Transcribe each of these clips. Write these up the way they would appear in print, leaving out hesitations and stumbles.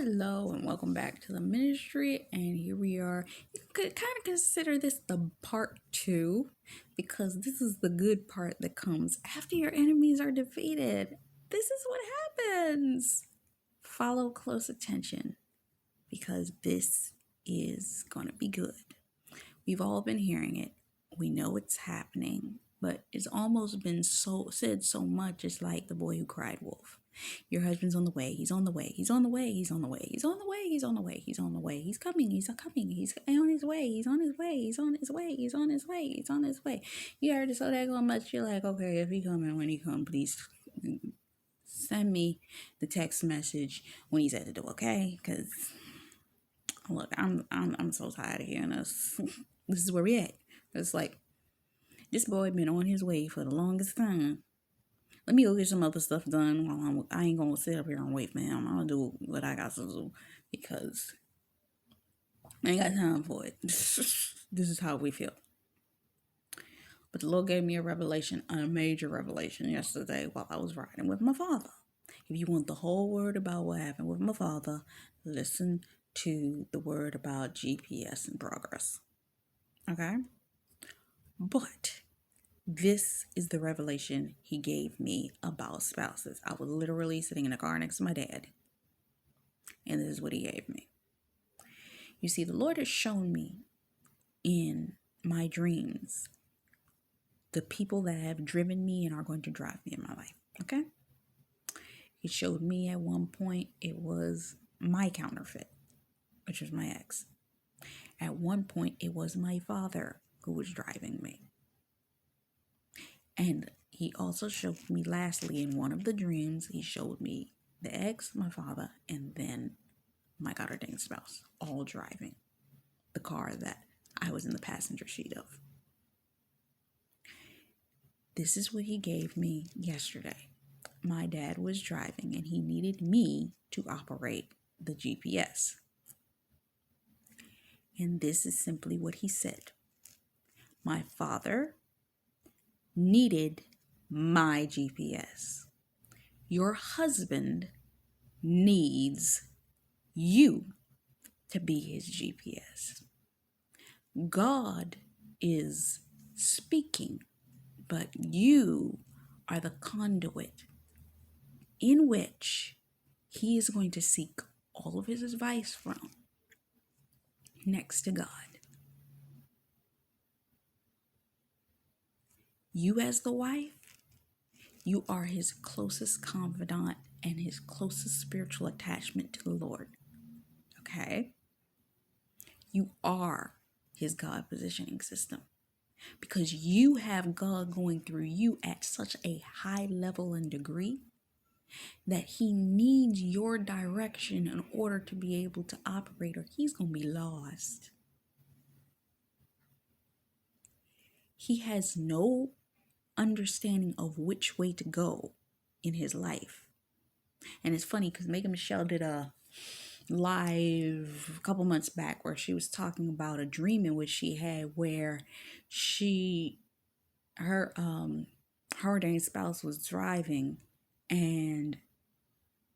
Hello and welcome back to the ministry. And here we are. You could kind of consider this the part two because this is the good part that comes after your enemies are defeated. This is what happens. Follow close attention because this is going to be good. We've all been hearing it. We know it's happening, but it's almost been said so much. It's like the boy who cried wolf. Your husband's on the way. He's on the way. He's on the way. He's on the way. He's on the way. He's on the way. He's on the way. He's coming. He's coming. He's on his way. He's on his way. He's on his way. He's on his way. He's on his way. You heard it so that much. You're like, okay, if he coming, when he come, please send me the text message when he's at the door, okay? Because look, I'm so tired of hearing us. This is where we at. It's like this boy been on his way for the longest time. Let me go get some other stuff done while I ain't gonna sit up here and wait for him. I'm gonna do what I got to do because I ain't got time for it. This is how we feel. But the Lord gave me a major revelation yesterday while I was riding with my father. If you want the whole word about what happened with my father, listen to the word about GPS and progress. Okay? But this is the revelation he gave me about spouses. I was literally sitting in a car next to my dad, and this is what he gave me. You see, the Lord has shown me in my dreams the people that have driven me and are going to drive me in my life, okay? He showed me at one point it was my counterfeit, which was my ex. At one point, it was my father who was driving me. And he also showed me, lastly, in one of the dreams, he showed me the ex, my father, and then my God-ordained spouse, all driving the car that I was in the passenger seat of. This is what he gave me yesterday. My dad was driving, and he needed me to operate the GPS. And this is simply what he said. My father needed my GPS. Your husband needs you to be his GPS. God is speaking, but you are the conduit in which he is going to seek all of his advice from, next to God. You as the wife, you are his closest confidant and his closest spiritual attachment to the Lord. Okay? You are his God positioning system because you have God going through you at such a high level and degree that he needs your direction in order to be able to operate, or he's going to be lost. He has no understanding of which way to go in his life. And it's funny because Megan Michelle did a live a couple months back where she was talking about a dream in which she had where her ordained spouse was driving and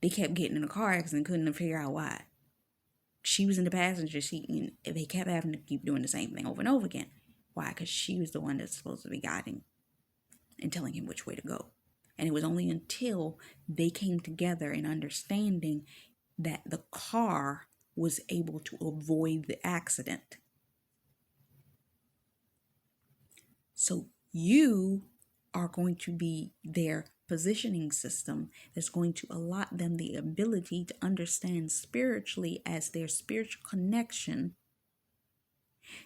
they kept getting in a car accident, couldn't figure out why. She was in the passenger seat and they kept having to keep doing the same thing over and over again. Why? Because she was the one that's supposed to be guiding and telling him which way to go. And it was only until they came together in understanding that the car was able to avoid the accident. So you are going to be their positioning system that's going to allot them the ability to understand spiritually as their spiritual connection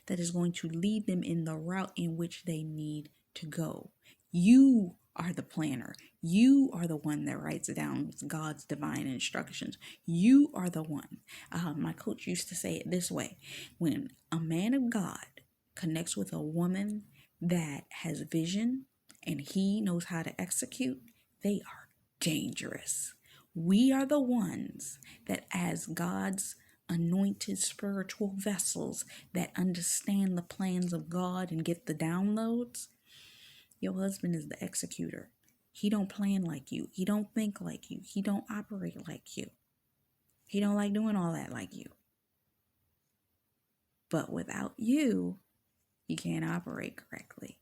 that is going to lead them in the route in which they need to go. You are the planner. You are the one that writes down God's divine instructions. You are the one. My coach used to say it this way. When a man of God connects with a woman that has vision and he knows how to execute, they are dangerous. We are the ones that, as God's anointed spiritual vessels that understand the plans of God and get the downloads, your husband is the executor. He don't plan like you. He don't think like you. He don't operate like you. He don't like doing all that like you. But without you, he can't operate correctly.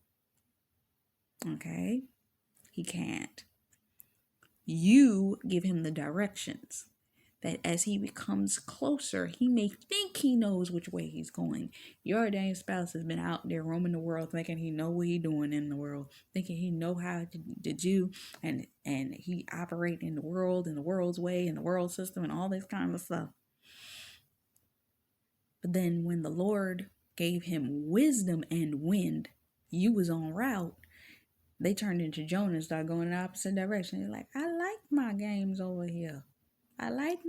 Okay? He can't. You give him the directions. That as he becomes closer, he may think he knows which way he's going. Your ordained spouse has been out there roaming the world thinking he know what he doing in the world, thinking he know how to do, and he operate in the world, in the world's way, in the world system, and all this kind of stuff. But then when the Lord gave him wisdom and wind, you was on route, they turned into Jonah and started going in the opposite direction. They're like, I like my games over here. I like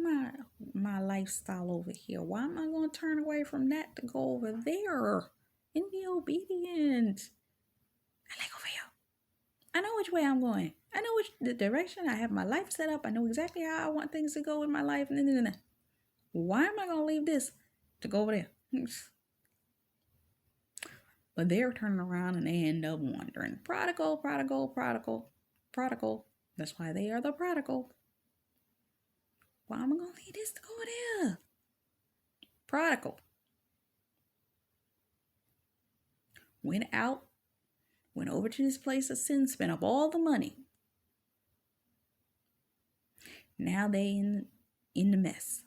my lifestyle over here. Why am I going to turn away from that to go over there and be obedient? I like over here. I know which way I'm going. I know the direction. I have my life set up. I know exactly how I want things to go in my life. Why am I going to leave this to go over there? But they're turning around and they end up wandering. Prodigal. That's why they are the prodigal. Why am I going to leave this to go there? Prodigal. Went out, went over to this place of sin, spent up all the money. Now they in the mess.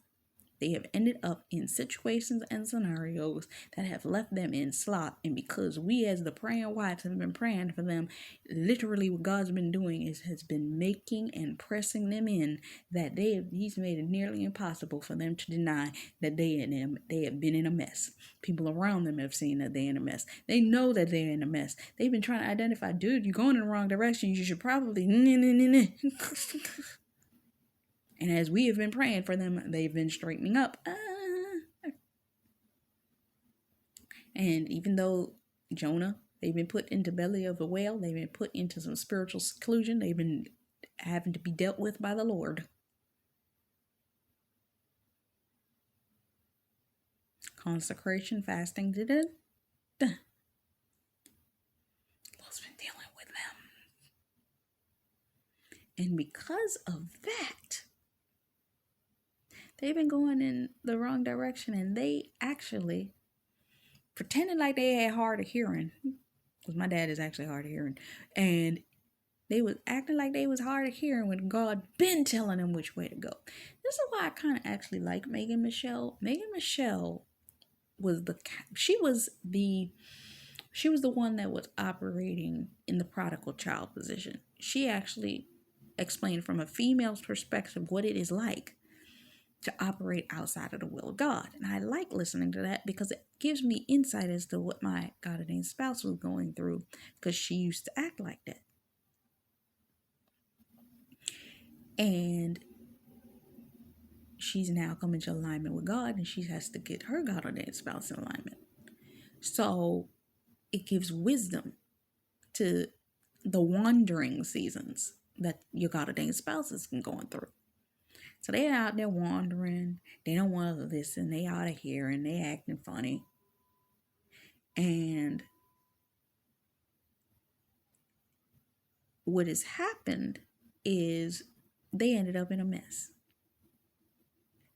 They have ended up in situations and scenarios that have left them in slop. And because we as the praying wives have been praying for them, literally what God's been doing has been making and pressing them in that he's made it nearly impossible for them to deny that they have been in a mess. People around them have seen that they're in a mess. They know that they're in a mess. They've been trying to identify, dude, you're going in the wrong direction. You should probably And as we have been praying for them, they've been straightening up. And even though Jonah, they've been put into belly of a whale, they've been put into some spiritual seclusion, they've been having to be dealt with by the Lord. Consecration, fasting, Lord's been dealing with them. And because of that, they've been going in the wrong direction, and they actually pretended like they had hard of hearing, because my dad is actually hard of hearing, and they was acting like they was hard of hearing when God been telling them which way to go. This is why I kind of actually like Megan Michelle. Megan Michelle was the one that was operating in the prodigal child position. She actually explained from a female's perspective what it is like to operate outside of the will of God. And I like listening to that because it gives me insight as to what my God-ordained spouse was going through, because she used to act like that. And she's now come into alignment with God, and she has to get her God-ordained spouse in alignment. So it gives wisdom to the wandering seasons that your God-ordained spouse is going through. So they're out there wandering. They don't want to listen. They out of here and they acting funny. And what has happened is they ended up in a mess.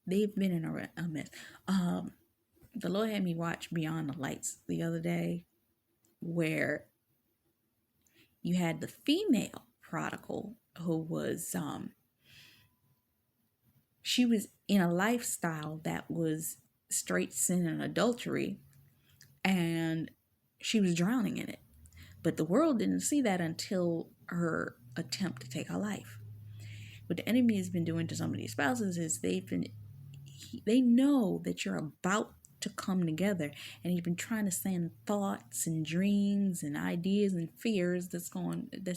They've been in a mess. The Lord had me watch Beyond the Lights the other day, where you had the female prodigal who was she was in a lifestyle that was straight sin and adultery, and she was drowning in it. But the world didn't see that until her attempt to take her life. What the enemy has been doing to some of these spouses is they know that you're about to come together, and he's been trying to send thoughts and dreams and ideas and fears that's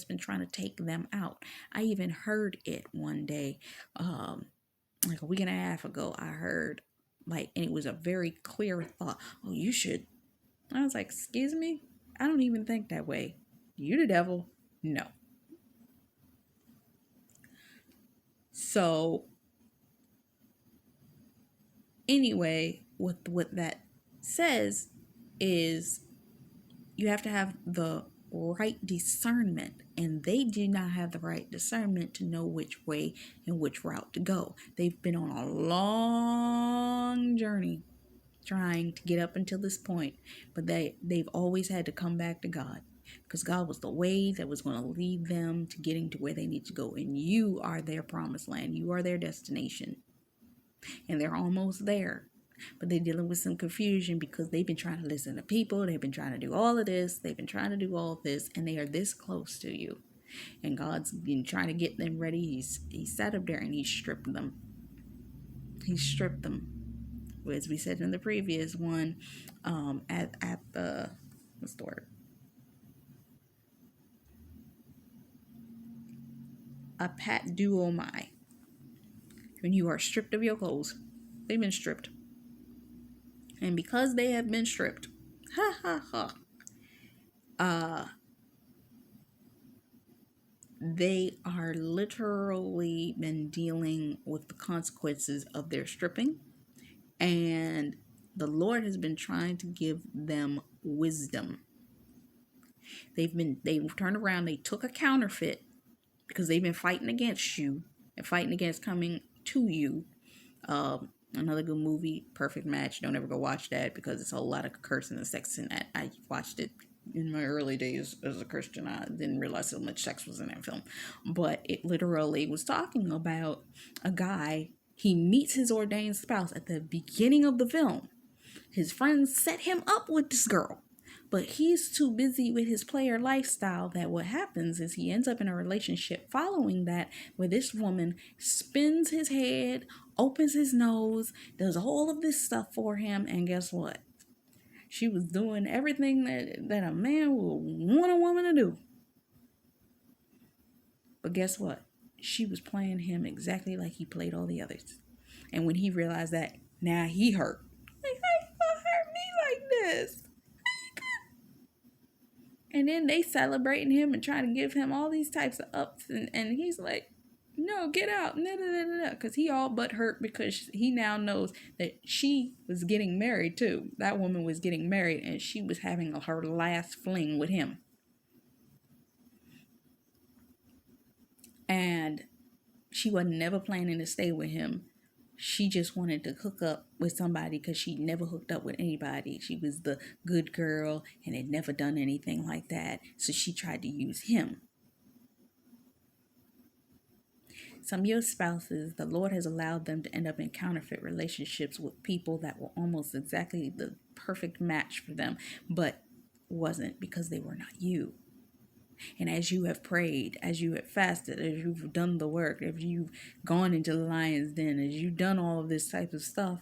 been trying to take them out. I even heard it one day, like a week and a half ago. I heard, and it was a very clear thought. Oh, you should. I was like, excuse me? I don't even think that way. You the devil? No. So anyway, what that says is you have to have the right discernment, and they do not have the right discernment to know which way and which route to go. They've been on a long journey trying to get up until this point, but they've always had to come back to God, because God was the way that was going to lead them to getting to where they need to go. And you are their promised land. You are their destination, and they're almost there. But they're dealing with some confusion because they've been trying to listen to people. They've been trying to do all of this. They've been trying to do all of this, and they are this close to you. And God's been trying to get them ready. He sat up there and he stripped them. He stripped them. As we said in the previous one, at the, what's the word? A pat duomai. When you are stripped of your clothes. They've been stripped. And because they have been stripped, they are literally been dealing with the consequences of their stripping. And the Lord has been trying to give them wisdom. They've turned around, they took a counterfeit because they've been fighting against you and fighting against coming to you. Another good movie, Perfect Match. Don't ever go watch that because it's a whole lot of cursing and sex in that. I watched it in my early days as a Christian. I didn't realize so much sex was in that film. But it literally was talking about a guy. He meets his ordained spouse at the beginning of the film. His friends set him up with this girl, but he's too busy with his player lifestyle that what happens is he ends up in a relationship following that, where this woman spins his head, opens his nose, does all of this stuff for him, and guess what? She was doing everything that a man would want a woman to do. But guess what? She was playing him exactly like he played all the others. And when he realized that, now he hurt. Like, how you gonna hurt me like this? And then they celebrating him and trying to give him all these types of ups. And he's like, no, get out. Because he all but hurt because he now knows that she was getting married too. That woman was getting married and she was having her last fling with him. And she was never planning to stay with him. She just wanted to hook up with somebody because she never hooked up with anybody. She was the good girl and had never done anything like that. So she tried to use him. Some of your spouses, the Lord has allowed them to end up in counterfeit relationships with people that were almost exactly the perfect match for them, but wasn't, because they were not you. And as you have prayed, as you have fasted, as you've done the work, as you've gone into the lion's den, as you've done all of this type of stuff,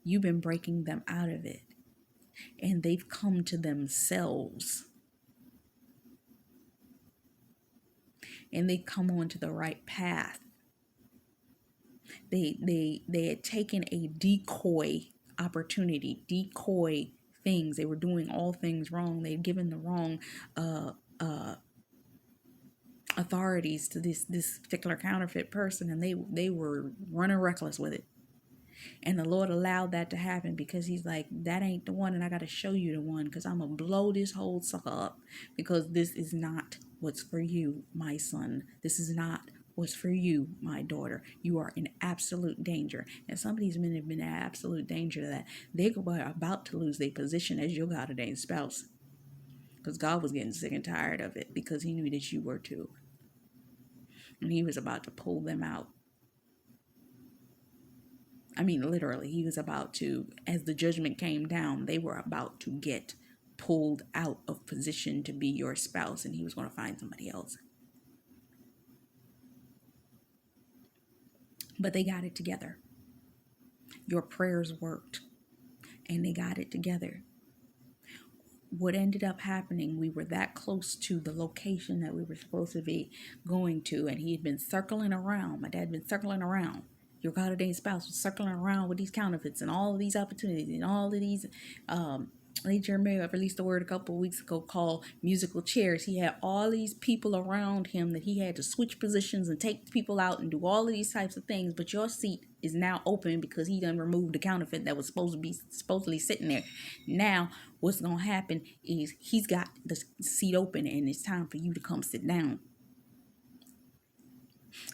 you've been breaking them out of it. And they've come to themselves. And they come onto the right path. They had taken a decoy opportunity, decoy things. They were doing all things wrong. They had given the wrong authorities to this particular counterfeit person, and they were running reckless with it. And the Lord allowed that to happen because he's like, that ain't the one, and I got to show you the one, because I'm going to blow this whole sucker up, because this is not what's for you, my son. This is not what's for you, my daughter. You are in absolute danger. And some of these men have been in absolute danger that they were about to lose their position as your God-ordained spouse, because God was getting sick and tired of it, because he knew that you were too. And he was about to pull them out. I mean, literally, he was about to, as the judgment came down, they were about to get pulled out of position to be your spouse, and he was going to find somebody else. But they got it together. Your prayers worked, and they got it together. What ended up happening, we were that close to the location that we were supposed to be going to, and he had been circling around. My dad had been circling around. Your God-ordained spouse was circling around with these counterfeits and all of these opportunities and all of these Late Jeremiah released a word a couple of weeks ago called musical chairs. He had all these people around him that he had to switch positions and take people out and do all of these types of things. But your seat is now open because he done removed the counterfeit that was supposed to be supposedly sitting there. Now, what's gonna happen is he's got the seat open and it's time for you to come sit down.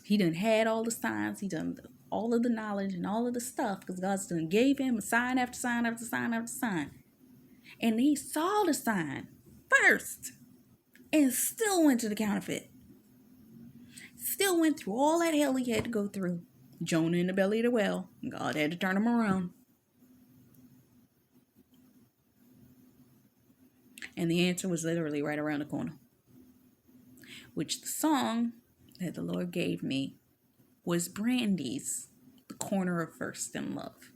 He done had all the signs. He done all of the knowledge and all of the stuff because God's done gave him a sign after sign after sign after sign. And he saw the sign first and still went to the counterfeit. Still went through all that hell he had to go through. Jonah in the belly of the whale. God had to turn him around. And the answer was literally right around the corner. Which the song that the Lord gave me was Brandy's The Corner of First and Love.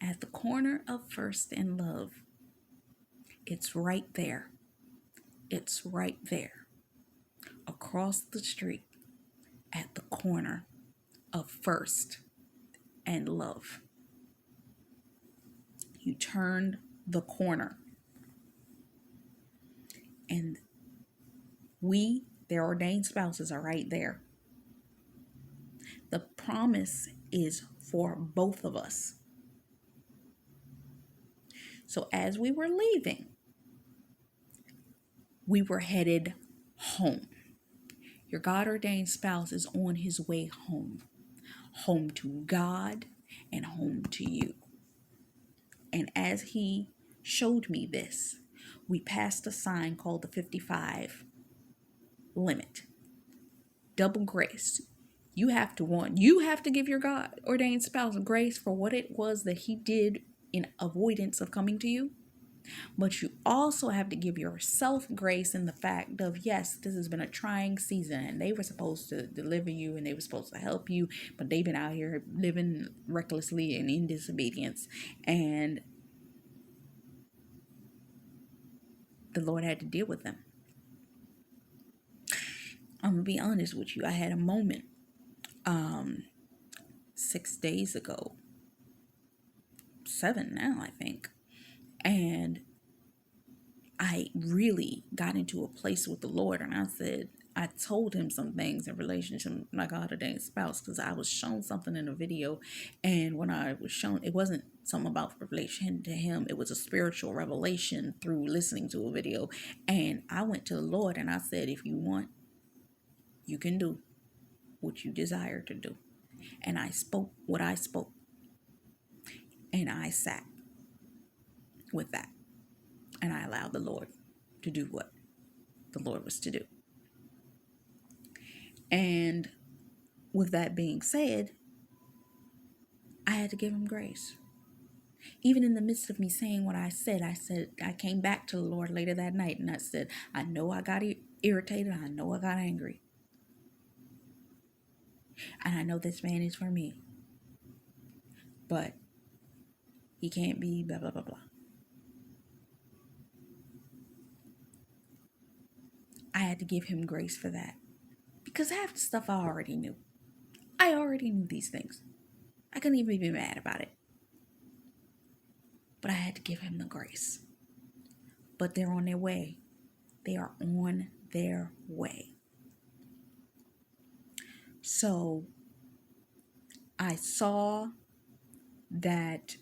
At the corner of First and Love, it's right there. It's right there. Across the street at the corner of First and Love. You turned the corner. And their ordained spouses, are right there. The promise is for both of us. So as we were leaving, we were headed home. Your God-ordained spouse is on his way home. Home to God and home to you. And as he showed me this, we passed a sign called the 55 limit. Double grace. You have to give your God-ordained spouse grace for what it was that he did in avoidance of coming to you. But you also have to give yourself grace in the fact of, yes, this has been a trying season and they were supposed to deliver you and they were supposed to help you, but they've been out here living recklessly and in disobedience. And the Lord had to deal with them. I'm going to be honest with you. I had a moment 6 days ago, 7 now, I think. And I really got into a place with the Lord, and I told him some things in relation to my God-ordained spouse, because I was shown something in a video, and when I was shown, it wasn't something about relation to him. It was a spiritual revelation through listening to a video. And I went to the Lord and I said, if you want, you can do what you desire to do. And I spoke what I spoke. And I sat with that. And I allowed the Lord to do what the Lord was to do. And with that being said, I had to give him grace. Even in the midst of me saying what I said, I came back to the Lord later that night and I said, I know I got irritated. I know I got angry. And I know this man is for me. But he can't be blah, blah, blah, blah. I had to give him grace for that. Because half the stuff I already knew. I already knew these things. I couldn't even be mad about it. But I had to give him the grace. But they're on their way. They are on their way. So I saw that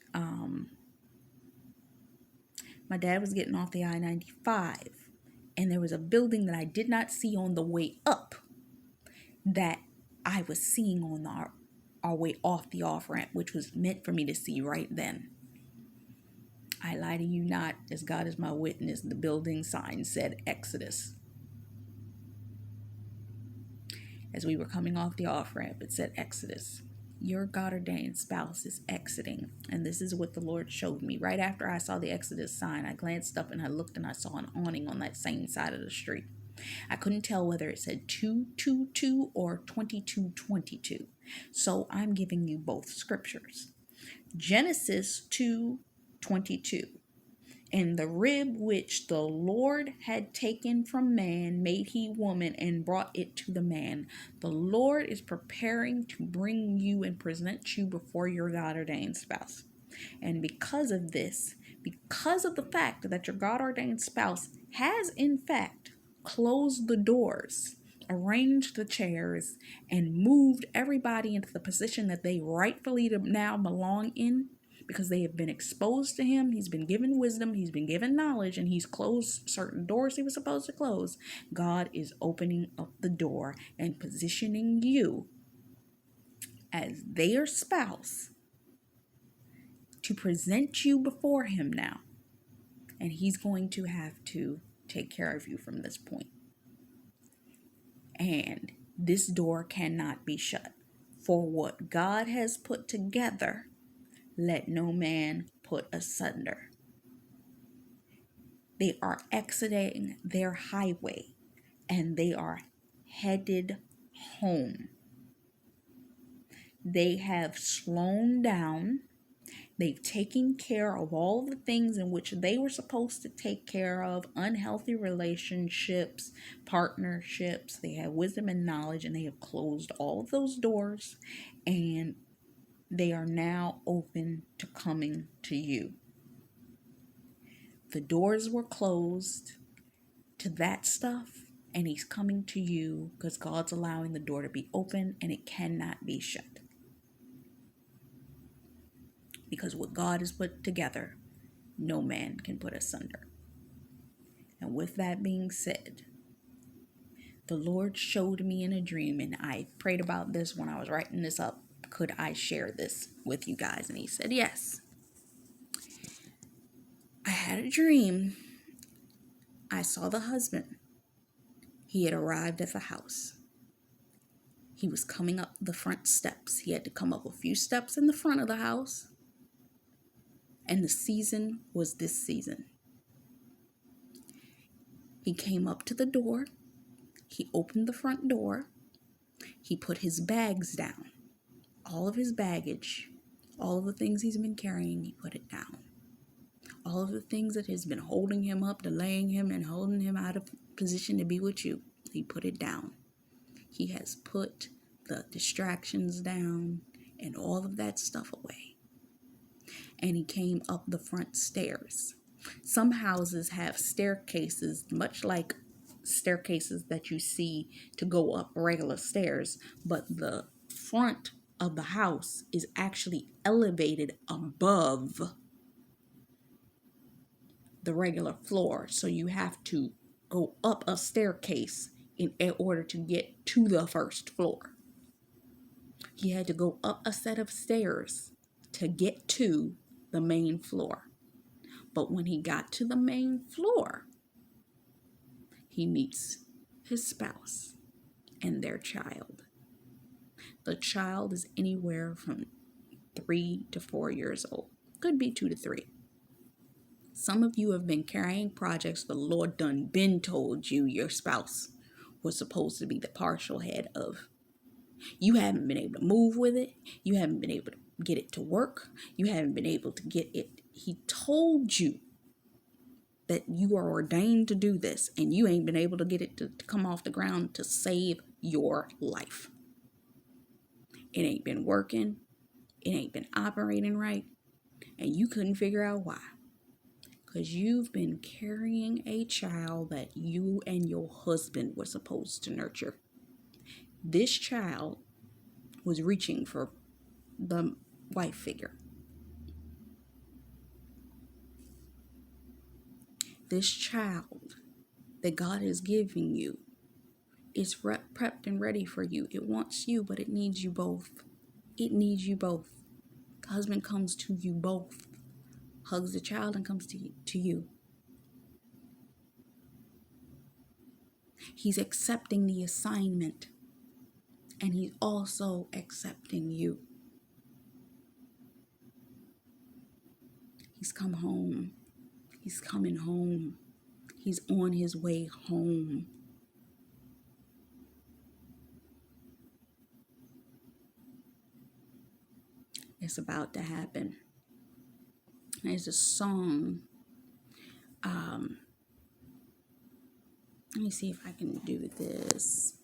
my dad was getting off the I-95 and there was a building that I did not see on the way up that I was seeing on our way off the off-ramp, which was meant for me to see right then. I lie to you not, as God is my witness, the building sign said Exodus. As we were coming off the off-ramp, it said Exodus. Your God-ordained spouse is exiting. And this is what the Lord showed me. Right after I saw the Exodus sign, I glanced up and I looked and I saw an awning on that same side of the street. I couldn't tell whether it said 222 or 2222. So I'm giving you both scriptures. Genesis 2:22. And the rib which the Lord had taken from man made he woman and brought it to the man. The Lord is preparing to bring you and present you before your God-ordained spouse. And because of this, because of the fact that your God ordained spouse has, in fact, closed the doors, arranged the chairs, and moved everybody into the position that they rightfully now belong in, because they have been exposed to him, he's been given wisdom, he's been given knowledge, and he's closed certain doors he was supposed to close. God is opening up the door and positioning you as their spouse to present you before him now. And he's going to have to take care of you from this point. And this door cannot be shut. For what God has put together, let no man put asunder. They are exiting their highway and they are headed home. They have slowed down. They've taken care of all the things in which they were supposed to take care of, unhealthy relationships, partnerships. They have wisdom and knowledge, and they have closed all of those doors, and they are now open to coming to you. The doors were closed to that stuff, and he's coming to you because God's allowing the door to be open, and it cannot be shut. Because what God has put together, no man can put asunder. And with that being said, the Lord showed me in a dream, and I prayed about this when I was writing this up. Could I share this with you guys? And he said, yes. I had a dream. I saw the husband. He had arrived at the house. He was coming up the front steps. He had to come up a few steps in the front of the house. And the season was this season. He came up to the door. He opened the front door. He put his bags down. All of his baggage, all of the things he's been carrying, he put it down. All of the things that has been holding him up, delaying him, and holding him out of position to be with you, he put it down. He has put the distractions down and all of that stuff away. And he came up the front stairs. Some houses have staircases, much like staircases that you see to go up regular stairs, but the front of the house is actually elevated above the regular floor. So you have to go up a staircase in order to get to the first floor. He had to go up a set of stairs to get to the main floor. But when he got to the main floor, he meets his spouse and their child. The child is anywhere from 3 to 4 years old. Could be 2 to 3. Some of you have been carrying projects the Lord done been told you your spouse was supposed to be the partial head of. You haven't been able to move with it. You haven't been able to get it to work. You haven't been able to get it. He told you that you are ordained to do this, and you ain't been able to get it to come off the ground to save your life. It ain't been working. It ain't been operating right. And you couldn't figure out why. Because you've been carrying a child that you and your husband were supposed to nurture. This child was reaching for the wife figure. This child that God is giving you is prepped and ready for you. It wants you, but it needs you both. It needs you both. The husband comes to you both. Hugs the child and comes to you. He's accepting the assignment, and he's also accepting you. He's come home. He's coming home. He's on his way home. It's about to happen. There's a song. Let me see if I can do this.